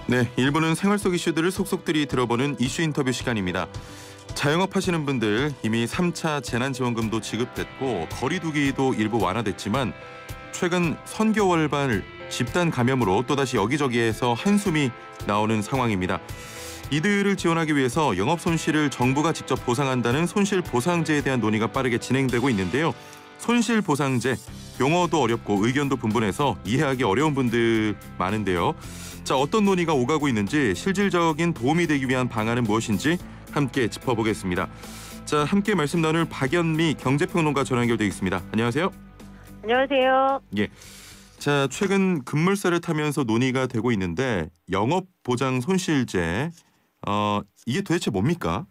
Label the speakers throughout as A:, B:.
A: 네, 일부는 생활 속 이슈들을 속속들이 들어보는 이슈 인터뷰 시간입니다. 자영업 하시는 분들 이미 3차 재난지원금도 지급했고 거리두기도 일부 완화됐지만 최근 선교월발 집단 감염으로 또다시 여기저기에서 한숨이 나오는 상황입니다. 이들을 지원하기 위해서 영업 손실을 정부가 직접 보상한다는 손실보상제에 대한 논의가 빠르게 진행되고 있는데요. 손실보상제, 용어도 어렵고 의견도 분분해서 이해하기 어려운 분들 많은데요. 자, 어떤 논의가 오가고 있는지 실질적인 도움이 되기 위한 방안은 무엇인지 함께 짚어보겠습니다. 자, 함께 말씀 나눌 박연미 경제평론가 전화 연결돼 있습니다. 안녕하세요.
B: 안녕하세요.
A: 예. 자, 최근 급물살을 타면서 논의가 되고 있는데 영업보장 손실제, 이게 도대체 뭡니까?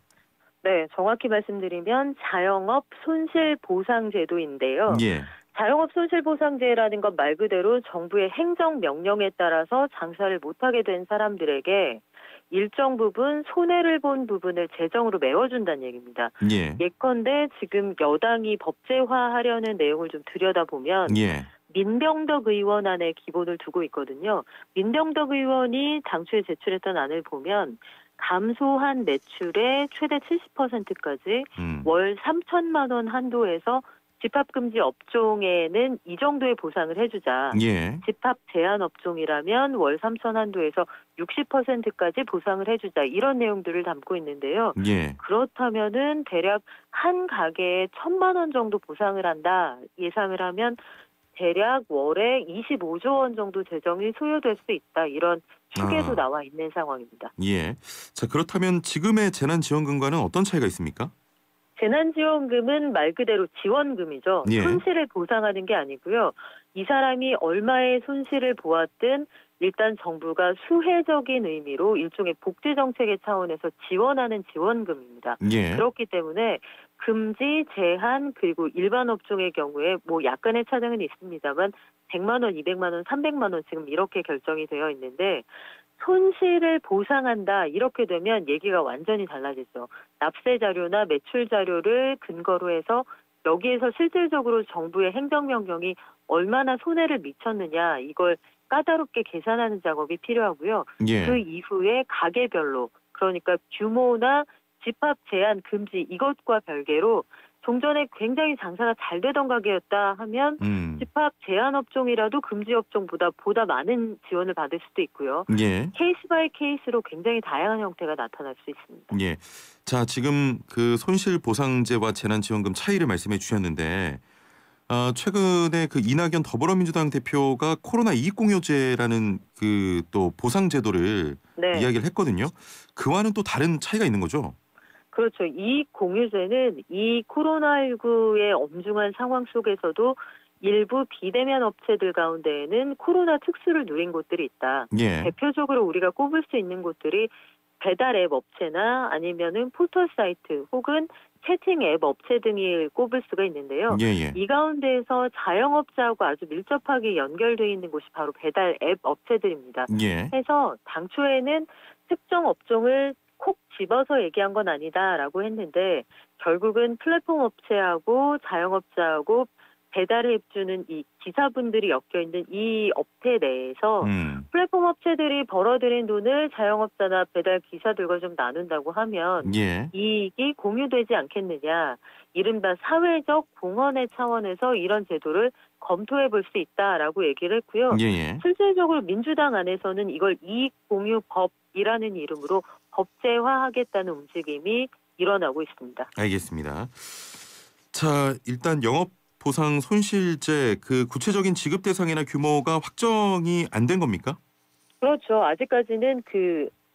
B: 네, 정확히 말씀드리면 자영업 손실보상제도인데요.
A: 예.
B: 자영업 손실보상제라는 건 말 그대로 정부의 행정명령에 따라서 장사를 못하게 된 사람들에게 일정 부분 손해를 본 부분을 재정으로 메워준다는 얘기입니다.
A: 예.
B: 예컨대 지금 여당이 법제화하려는 내용을 좀 들여다보면
A: 예.
B: 민병덕 의원안에 기본을 두고 있거든요. 민병덕 의원이 당초에 제출했던 안을 보면 감소한 매출의 최대 70%까지 월 3천만 원 한도에서 집합금지 업종에는 이 정도의 보상을 해주자.
A: 예.
B: 집합 제한 업종이라면 월 3천 한도에서 60%까지 보상을 해주자. 이런 내용들을 담고 있는데요.
A: 예.
B: 그렇다면은 대략 한 가게에 1,000만 원 정도 보상을 한다. 예상을 하면 대략 월에 25조 원 정도 재정이 소요될 수 있다. 이런 추계도 나와 있는 상황입니다.
A: 예. 자, 그렇다면 지금의 재난지원금과는 어떤 차이가 있습니까?
B: 재난지원금은 말 그대로 지원금이죠.
A: 예.
B: 손실을 보상하는 게 아니고요. 이 사람이 얼마의 손실을 보았든 일단 정부가 수혜적인 의미로 일종의 복지정책의 차원에서 지원하는 지원금입니다.
A: 예.
B: 그렇기 때문에 금지, 제한, 그리고 일반 업종의 경우에 뭐 약간의 차등은 있습니다만 100만 원, 200만 원, 300만 원 지금 이렇게 결정이 되어 있는데 손실을 보상한다 이렇게 되면 얘기가 완전히 달라지죠. 납세 자료나 매출 자료를 근거로 해서 여기에서 실질적으로 정부의 행정명령이 얼마나 손해를 미쳤느냐 이걸 까다롭게 계산하는 작업이 필요하고요.
A: 예.
B: 그 이후에 가게별로 그러니까 규모나 집합 제한 금지 이것과 별개로 종전에 굉장히 장사가 잘 되던 가게였다 하면 집합 제한 업종이라도 금지 업종보다 보다 많은 지원을 받을 수도 있고요.
A: 예.
B: 케이스 바이 케이스로 굉장히 다양한 형태가 나타날 수 있습니다.
A: 예. 자, 지금 그 손실보상제와 재난지원금 차이를 말씀해 주셨는데 최근에 그 이낙연 더불어민주당 대표가 코로나 이익공유제라는 그 또 보상제도를
B: 네.
A: 이야기를 했거든요. 그와는 또 다른 차이가 있는 거죠?
B: 그렇죠. 이익공유제는 이 코로나19의 엄중한 상황 속에서도 일부 비대면 업체들 가운데에는 코로나 특수를 누린 곳들이 있다.
A: 예.
B: 대표적으로 우리가 꼽을 수 있는 곳들이 배달 앱 업체나 아니면은 포털 사이트 혹은 채팅 앱 업체 등을 꼽을 수가 있는데요.
A: 예.
B: 이 가운데에서 자영업자하고 아주 밀접하게 연결되어 있는 곳이 바로 배달 앱 업체들입니다.
A: 예.
B: 해서 당초에는 특정 업종을 콕 집어서 얘기한 건 아니다라고 했는데 결국은 플랫폼 업체하고 자영업자하고 배달해주는 이 기사분들이 엮여있는 이 업체 내에서 플랫폼 업체들이 벌어들인 돈을 자영업자나 배달 기사들과 좀 나눈다고 하면
A: 예.
B: 이익이 공유되지 않겠느냐. 이른바 사회적 공헌의 차원에서 이런 제도를 검토해 볼 수 있다라고 얘기를 했고요.
A: 예.
B: 실질적으로 민주당 안에서는 이걸 이익공유법이라는 이름으로 법제화하겠다는 움직임이 일어나고 있습니다.
A: 알겠습니다. 자, 일단 영업보상 손실제 그 구체적인 지급 대상이나 규모가 확정이 안 된 겁니까?
B: 그렇죠. 아직까지는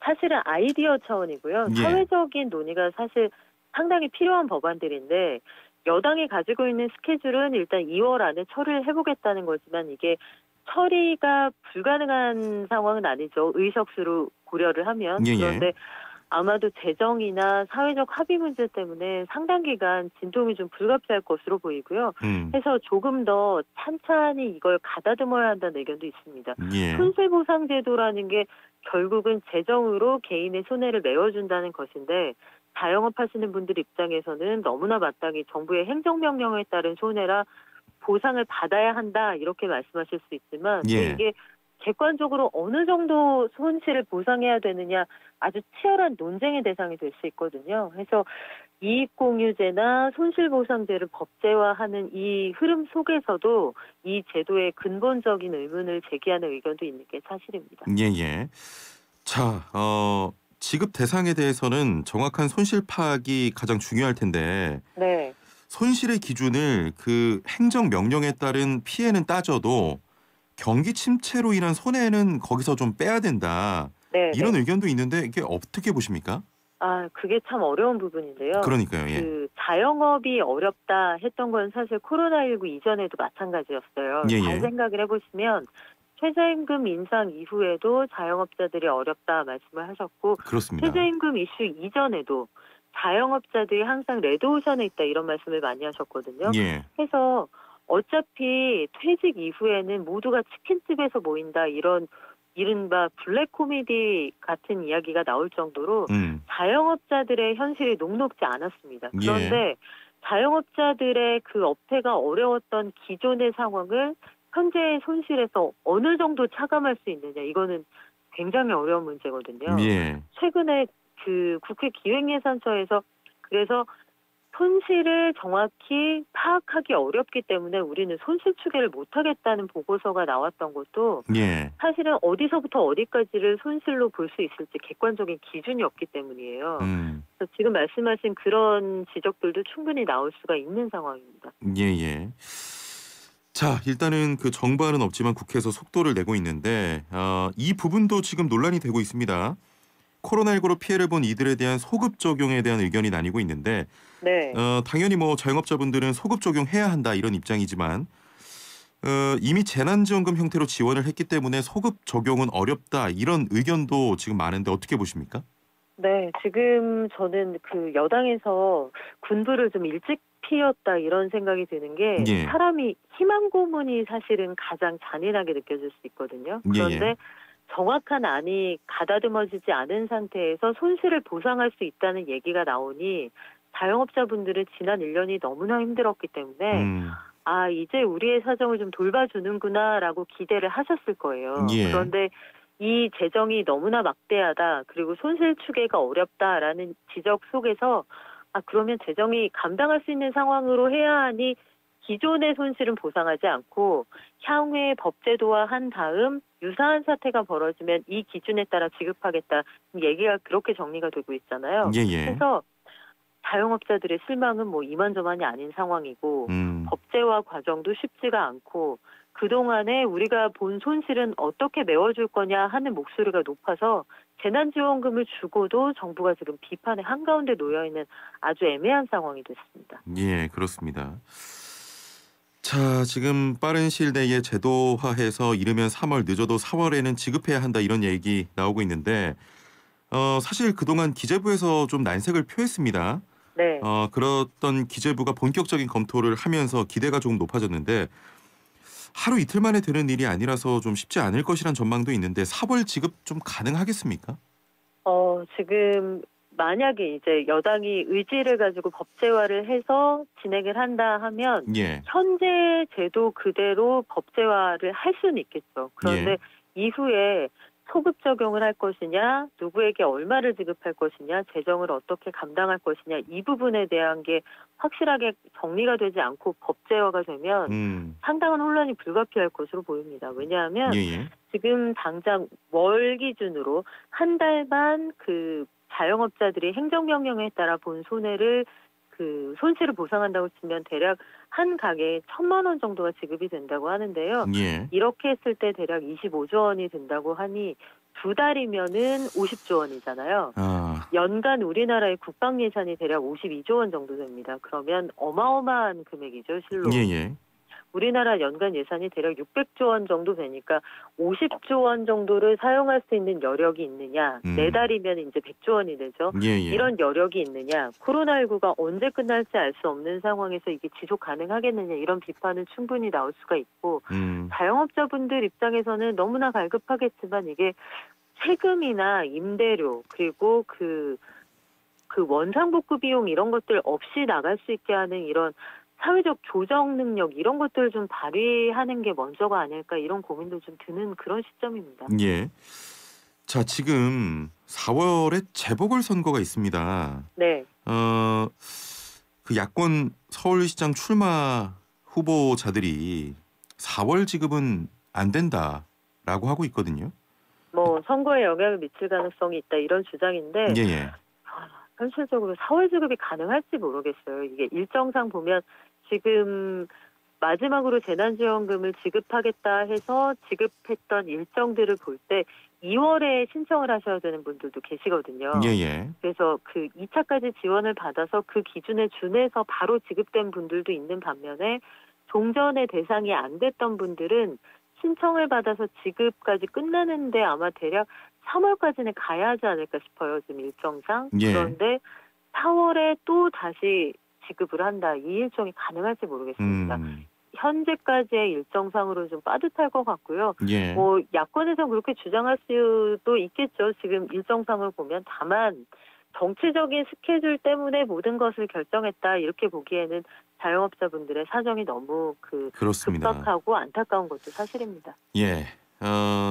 B: 사실은 아이디어 차원이고요.
A: 예.
B: 사회적인 논의가 사실 상당히 필요한 법안들인데 여당이 가지고 있는 스케줄은 일단 2월 안에 처리를 해보겠다는 거지만 이게 처리가 불가능한 상황은 아니죠. 의석수로 고려를 하면.
A: 예.
B: 그런데 아마도 재정이나 사회적 합의 문제 때문에 상당 기간 진통이 좀 불가피할 것으로 보이고요. 해서 조금 더 찬찬히 이걸 가다듬어야 한다는 의견도 있습니다.
A: 예.
B: 손실보상제도라는 게 결국은 재정으로 개인의 손해를 메워준다는 것인데 자영업 하시는 분들 입장에서는 너무나 마땅히 정부의 행정명령에 따른 손해라 보상을 받아야 한다 이렇게 말씀하실 수 있지만
A: 예.
B: 이게 객관적으로 어느 정도 손실을 보상해야 되느냐 아주 치열한 논쟁의 대상이 될 수 있거든요. 그래서 이익공유제나 손실보상제를 법제화하는 이 흐름 속에서도 이 제도의 근본적인 의문을 제기하는 의견도 있는 게 사실입니다.
A: 예예. 자, 지급 대상에 대해서는 정확한 손실 파악이 가장 중요할 텐데
B: 네.
A: 손실의 기준을 그 행정 명령에 따른 피해는 따져도 경기 침체로 인한 손해는 거기서 좀 빼야 된다.
B: 네,
A: 이런
B: 네.
A: 의견도 있는데 이게 어떻게 보십니까?
B: 아, 그게 참 어려운 부분인데요.
A: 그러니까요. 예.
B: 그 자영업이 어렵다 했던 건 사실 코로나19 이전에도 마찬가지였어요. 잘
A: 예예.
B: 생각을 해보시면 최저임금 인상 이후에도 자영업자들이 어렵다 말씀을 하셨고
A: 그렇습니다.
B: 최저임금 이슈 이전에도 자영업자들이 항상 레드오션에 있다 이런 말씀을 많이 하셨거든요.
A: 예.
B: 그래서 어차피 퇴직 이후에는 모두가 치킨집에서 모인다 이런 이른바 블랙 코미디 같은 이야기가 나올 정도로 자영업자들의 현실이 녹록지 않았습니다. 그런데 자영업자들의 그 업태가 어려웠던 기존의 상황을 현재의 손실에서 어느 정도 차감할 수 있느냐 이거는 굉장히 어려운 문제거든요.
A: 예.
B: 최근에 그 국회 기획예산처에서 그래서 손실을 정확히 파악하기 어렵기 때문에 우리는 손실 추계를 못하겠다는 보고서가 나왔던 것도
A: 예.
B: 사실은 어디서부터 어디까지를 손실로 볼 수 있을지 객관적인 기준이 없기 때문이에요. 그래서 지금 말씀하신 그런 지적들도 충분히 나올 수가 있는 상황입니다.
A: 예예. 자, 일단은 그 정부안은 없지만 국회에서 속도를 내고 있는데 이 부분도 지금 논란이 되고 있습니다. 코로나19로 피해를 본 이들에 대한 소급 적용에 대한 의견이 나뉘고 있는데
B: 네.
A: 당연히 뭐 자영업자분들은 소급 적용해야 한다 이런 입장이지만 이미 재난지원금 형태로 지원을 했기 때문에 소급 적용은 어렵다 이런 의견도 지금 많은데 어떻게 보십니까?
B: 네, 지금 저는 그 여당에서 군부를 좀 일찍 피웠다 이런 생각이 드는 게
A: 예.
B: 사람이 희망 고문이 사실은 가장 잔인하게 느껴질 수 있거든요. 그런데
A: 예.
B: 정확한 안이 가다듬어지지 않은 상태에서 손실을 보상할 수 있다는 얘기가 나오니 자영업자분들은 지난 1년이 너무나 힘들었기 때문에 아, 이제 우리의 사정을 좀 돌봐주는구나라고 기대를 하셨을 거예요.
A: 예.
B: 그런데 이 재정이 너무나 막대하다, 그리고 손실 추계가 어렵다라는 지적 속에서 아, 그러면 재정이 감당할 수 있는 상황으로 해야 하니 기존의 손실은 보상하지 않고 향후에 법제도화한 다음 유사한 사태가 벌어지면 이 기준에 따라 지급하겠다 얘기가 그렇게 정리가 되고 있잖아요.
A: 예예.
B: 그래서 자영업자들의 실망은 뭐 이만저만이 아닌 상황이고 법제화 과정도 쉽지가 않고 그동안에 우리가 본 손실은 어떻게 메워줄 거냐 하는 목소리가 높아서 재난지원금을 주고도 정부가 지금 비판의 한가운데 놓여있는 아주 애매한 상황이 됐습니다.
A: 예, 그렇습니다. 자, 지금 빠른 시일 내에 제도화해서 이르면 3월 늦어도 4월에는 지급해야 한다 이런 얘기 나오고 있는데 사실 그동안 기재부에서 좀 난색을 표했습니다.
B: 네.
A: 그렇던 기재부가 본격적인 검토를 하면서 기대가 조금 높아졌는데 하루 이틀 만에 되는 일이 아니라서 좀 쉽지 않을 것이란 전망도 있는데 4월 지급 좀 가능하겠습니까?
B: 지금 만약에 이제 여당이 의지를 가지고 법제화를 해서 진행을 한다 하면
A: 예.
B: 현재 제도 그대로 법제화를 할 수는 있겠죠. 그런데 이후에 소급 적용을 할 것이냐, 누구에게 얼마를 지급할 것이냐, 재정을 어떻게 감당할 것이냐 이 부분에 대한 게 확실하게 정리가 되지 않고 법제화가 되면 상당한 혼란이 불가피할 것으로 보입니다. 왜냐하면 지금 당장 월 기준으로 한 달만 그 자영업자들이 행정명령에 따라 본 손해를 그 손실을 보상한다고 치면 대략 한 가게에 1,000만 원 정도가 지급이 된다고 하는데요. 이렇게 했을 때 대략 25조 원이 된다고 하니 두 달이면은 50조 원이잖아요. 연간 우리나라의 국방 예산이 대략 52조 원 정도 됩니다. 그러면 어마어마한 금액이죠, 실로. 우리나라 연간 예산이 대략 600조 원 정도 되니까 50조 원 정도를 사용할 수 있는 여력이 있느냐. 4달이면 이제 100조 원이 되죠. 이런 여력이 있느냐. 코로나19가 언제 끝날지 알 수 없는 상황에서 이게 지속 가능하겠느냐. 이런 비판은 충분히 나올 수가 있고 자영업자분들 입장에서는 너무나 갈급하겠지만 이게 세금이나 임대료 그리고 그 원상복구 비용 이런 것들 없이 나갈 수 있게 하는 이런 사회적 조정 능력 이런 것들을 좀 발휘하는 게 먼저가 아닐까 이런 고민도 좀 드는 그런 시점입니다.
A: 예. 자, 지금 4월에 재보궐선거가 있습니다.
B: 네.
A: 그 야권 서울시장 출마 후보자들이 4월 지급은 안 된다라고 하고 있거든요.
B: 뭐 선거에 영향을 미칠 가능성이 있다 이런 주장인데
A: 예.
B: 현실적으로 4월 지급이 가능할지 모르겠어요. 이게 일정상 보면 지금 마지막으로 재난지원금을 지급하겠다 해서 지급했던 일정들을 볼 때 2월에 신청을 하셔야 되는 분들도 계시거든요.
A: 예.
B: 그래서 그 2차까지 지원을 받아서 그 기준에 준해서 바로 지급된 분들도 있는 반면에 종전의 대상이 안 됐던 분들은 신청을 받아서 지급까지 끝나는데 아마 대략 3월까지는 가야 하지 않을까 싶어요. 지금 일정상.
A: 예.
B: 그런데 4월에 또 다시 지급을 한다. 이 일정이 가능할지 모르겠습니다. 현재까지의 일정상으로 좀 빠듯할 것 같고요.
A: 예.
B: 뭐 야권에서 그렇게 주장할 수도 있겠죠. 지금 일정상을 보면 다만 정치적인 스케줄 때문에 모든 것을 결정했다 이렇게 보기에는 자영업자분들의 사정이 너무
A: 그렇습니다.
B: 급박하고 안타까운 것도 사실입니다.
A: 예.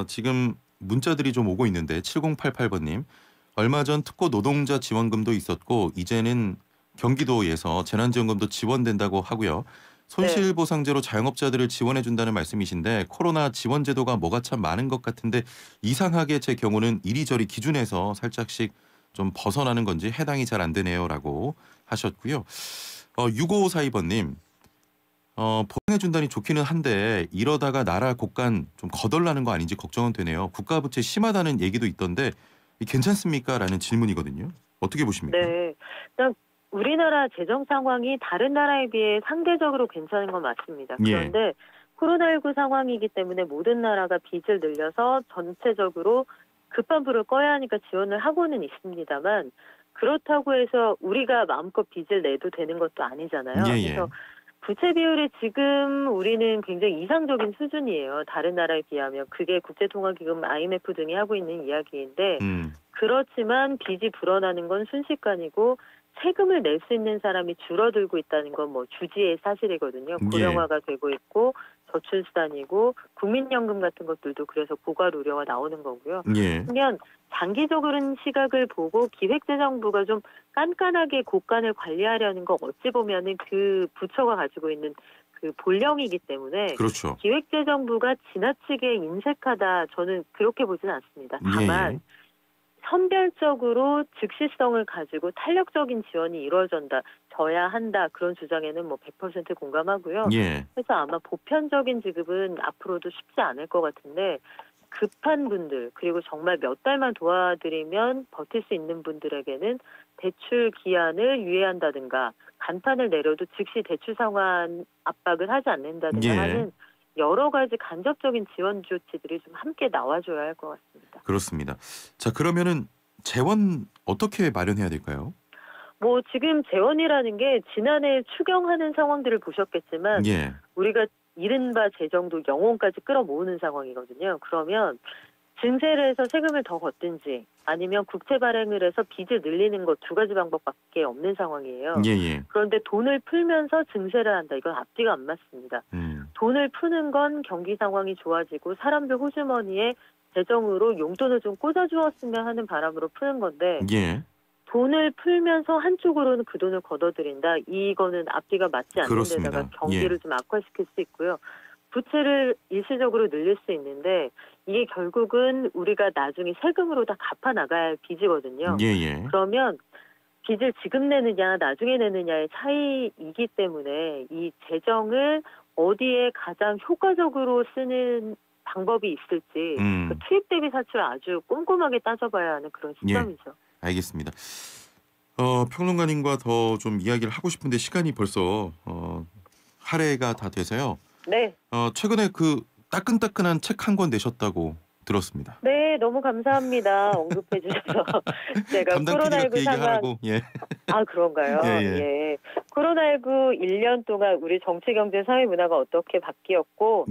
A: 지금 문자들이 좀 오고 있는데 7088번님 얼마 전 특고 노동자 지원금도 있었고 이제는 경기도에서 재난지원금도 지원된다고 하고요. 손실보상제로 자영업자들을 지원해준다는 말씀이신데 코로나 지원제도가 뭐가 참 많은 것 같은데 이상하게 제 경우는 이리저리 기준에서 살짝씩 좀 벗어나는 건지 해당이 잘 안 되네요라고 하셨고요. 6542번님 보상해준다니 좋기는 한데 이러다가 나라 곳간 좀 거덜나는 거 아닌지 걱정은 되네요. 국가부채 심하다는 얘기도 있던데 괜찮습니까? 라는 질문이거든요. 어떻게 보십니까?
B: 네. 일단 우리나라 재정 상황이 다른 나라에 비해 상대적으로 괜찮은 건 맞습니다. 그런데 코로나19 상황이기 때문에 모든 나라가 빚을 늘려서 전체적으로 급한 불을 꺼야 하니까 지원을 하고는 있습니다만 그렇다고 해서 우리가 마음껏 빚을 내도 되는 것도 아니잖아요. 그래서 부채 비율이 지금 우리는 굉장히 이상적인 수준이에요. 다른 나라에 비하면. 그게 국제통화기금 IMF 등이 하고 있는 이야기인데 그렇지만 빚이 불어나는 건 순식간이고 세금을 낼 수 있는 사람이 줄어들고 있다는 건 뭐 주지의 사실이거든요. 고령화가 되고 있고 저출산이고 국민연금 같은 것들도 그래서 고갈 우려가 나오는 거고요. 그러면 장기적으로는 시각을 보고 기획재정부가 좀 깐깐하게 곳간을 관리하려는 거 어찌 보면은 그 부처가 가지고 있는 그 본령이기 때문에
A: 그렇죠.
B: 기획재정부가 지나치게 인색하다 저는 그렇게 보지는 않습니다. 다만 선별적으로 즉시성을 가지고 탄력적인 지원이 이루어져야 한다. 그런 주장에는 뭐 100% 공감하고요. 그래서 아마 보편적인 지급은 앞으로도 쉽지 않을 것 같은데 급한 분들 그리고 정말 몇 달만 도와드리면 버틸 수 있는 분들에게는 대출 기한을 유예한다든가 간판을 내려도 즉시 대출 상환 압박을 하지 않는다든가 하는 여러 가지 간접적인 지원 조치들이 좀 함께 나와줘야 할 것 같습니다.
A: 그렇습니다. 자, 그러면은 재원 어떻게 마련해야 될까요?
B: 뭐 지금 재원이라는 게 지난해 추경하는 상황들을 보셨겠지만 우리가 이른바 재정도 영혼까지 끌어모으는 상황이거든요. 그러면 증세를 해서 세금을 더 걷든지 아니면 국채 발행을 해서 빚을 늘리는 것 두 가지 방법밖에 없는 상황이에요. 그런데 돈을 풀면서 증세를 한다. 이건 앞뒤가 안 맞습니다. 돈을 푸는 건 경기 상황이 좋아지고 사람들 호주머니에 재정으로 용돈을 좀 꽂아주었으면 하는 바람으로 푸는 건데 돈을 풀면서 한쪽으로는 그 돈을 걷어들인다. 이거는 앞뒤가 맞지 않는 데다가 경기를 좀 악화시킬 수 있고요. 부채를 일시적으로 늘릴 수 있는데 이게 결국은 우리가 나중에 세금으로 다 갚아 나가야 할 빚이거든요. 그러면 빚을 지금 내느냐 나중에 내느냐의 차이이기 때문에 이 재정을 어디에 가장 효과적으로 쓰는 방법이 있을지 그 투입 대비 사출을 아주 꼼꼼하게 따져봐야 하는 그런 시점이죠.
A: 알겠습니다. 평론가님과 더 좀 이야기를 하고 싶은데 시간이 벌써 할애가 다 돼서요. 최근에 그 따끈따끈한 책 한 권 내셨다고 들었습니다.
B: 네, 너무 감사합니다. 언급해 주셔서. 제가
A: 담당 PD가 그 얘기하라고.
B: 아, 그런가요? 코로나19 1년 동안 우리 정치, 경제, 사회 문화가 어떻게 바뀌었고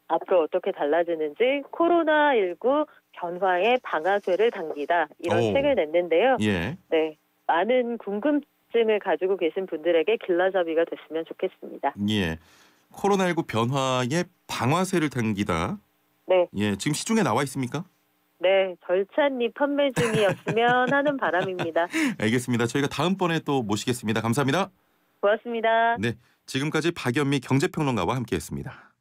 B: 앞으로 어떻게 달라지는지 코로나19 변화의 방아쇠를 당기다 이런 책을 냈는데요. 많은 궁금증 자격증을 가지고 계신 분들에게 길라잡이가 됐으면 좋겠습니다.
A: 예. 코로나19 변화에 방아쇠를 당기다.
B: 네.
A: 예, 지금 시중에 나와 있습니까?
B: 네, 절찬리 판매 중이었으면 하는 바람입니다.
A: 알겠습니다. 저희가 다음번에 또 모시겠습니다. 감사합니다.
B: 고맙습니다.
A: 네, 지금까지 박연미 경제평론가와 함께했습니다.